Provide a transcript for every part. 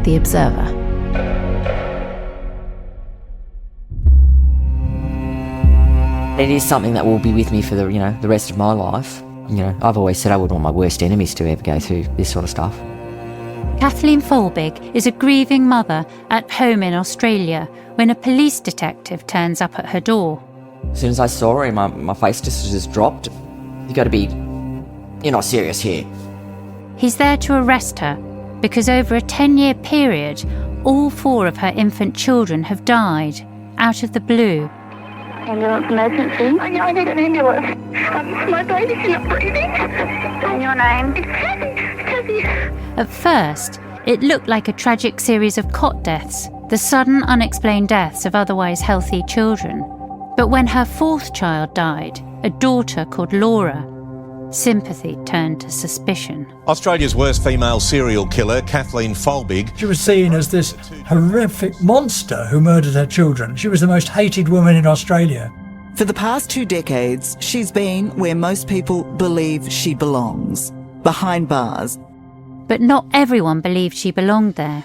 The Observer. It is something that will be with me for the rest of my life. I've always said I wouldn't want my worst enemies to ever go through this sort of stuff. Kathleen Folbigg is a grieving mother at home in Australia when a police detective turns up at her door. As soon as I saw her, my face just dropped. You're not serious here. He's there to arrest her because over a 10-year period, all 4 of her infant children have died out of the blue. Ambulance emergency. I need an ambulance. My baby's not breathing. And your name? Kathy. At first, it looked like a tragic series of cot deaths, the sudden unexplained deaths of otherwise healthy children. But when her 4th child died, a daughter called Laura, sympathy turned to suspicion. Australia's worst female serial killer, Kathleen Folbigg. She was seen as this horrific monster who murdered her children. She was the most hated woman in Australia. For the past 2 decades, she's been where most people believe she belongs, behind bars. But not everyone believed she belonged there.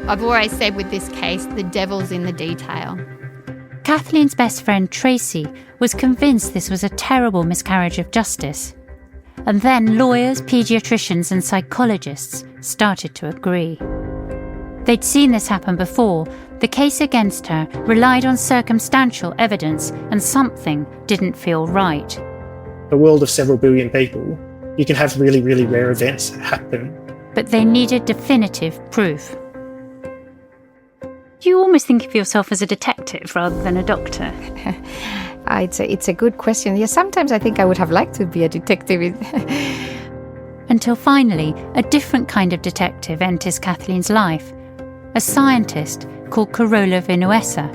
I've always said with this case, the devil's in the detail. Kathleen's best friend Tracy was convinced this was a terrible miscarriage of justice. And then lawyers, paediatricians and psychologists started to agree. They'd seen this happen before. The case against her relied on circumstantial evidence and something didn't feel right. The world of several billion people, you can have really, really rare events happen. But they needed definitive proof. Do you almost think of yourself as a detective rather than a doctor? It's a good question. Yeah, sometimes I think I would have liked to be a detective. Until finally, a different kind of detective enters Kathleen's life. A scientist called Carola Vinuesa.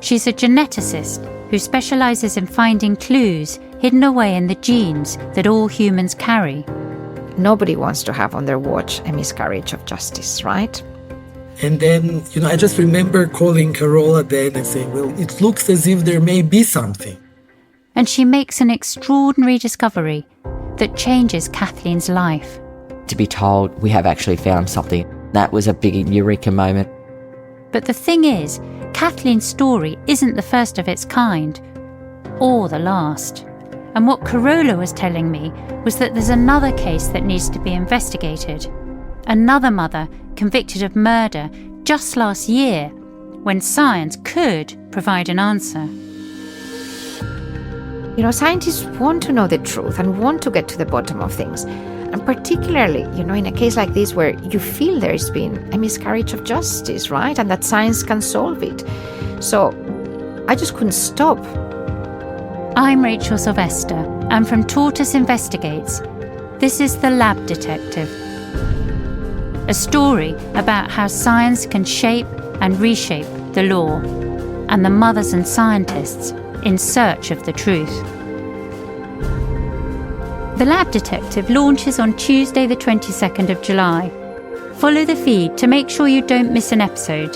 She's a geneticist who specialises in finding clues hidden away in the genes that all humans carry. Nobody wants to have on their watch a miscarriage of justice, right? And then, I just remember calling Carola then and saying, well, it looks as if there may be something. And she makes an extraordinary discovery that changes Kathleen's life. To be told we have actually found something, that was a big eureka moment. But the thing is, Kathleen's story isn't the first of its kind, or the last. And what Carola was telling me was that there's another case that needs to be investigated. Another mother convicted of murder just last year, when science could provide an answer. Scientists want to know the truth and want to get to the bottom of things. And particularly, in a case like this where you feel there's been a miscarriage of justice, right? And that science can solve it. So I just couldn't stop. I'm Rachel Sylvester, and from Tortoise Investigates, this is The Lab Detective. A story about how science can shape and reshape the law, and the mothers and scientists in search of the truth. The Lab Detective launches on Tuesday the 22nd of July. Follow the feed to make sure you don't miss an episode.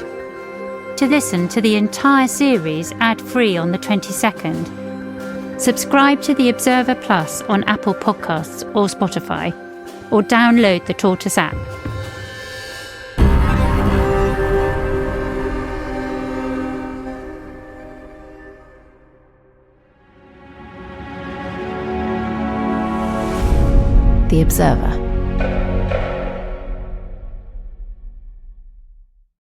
To listen to the entire series ad-free on the 22nd, subscribe to The Observer Plus on Apple Podcasts or Spotify, or download the Tortoise app. The Observer.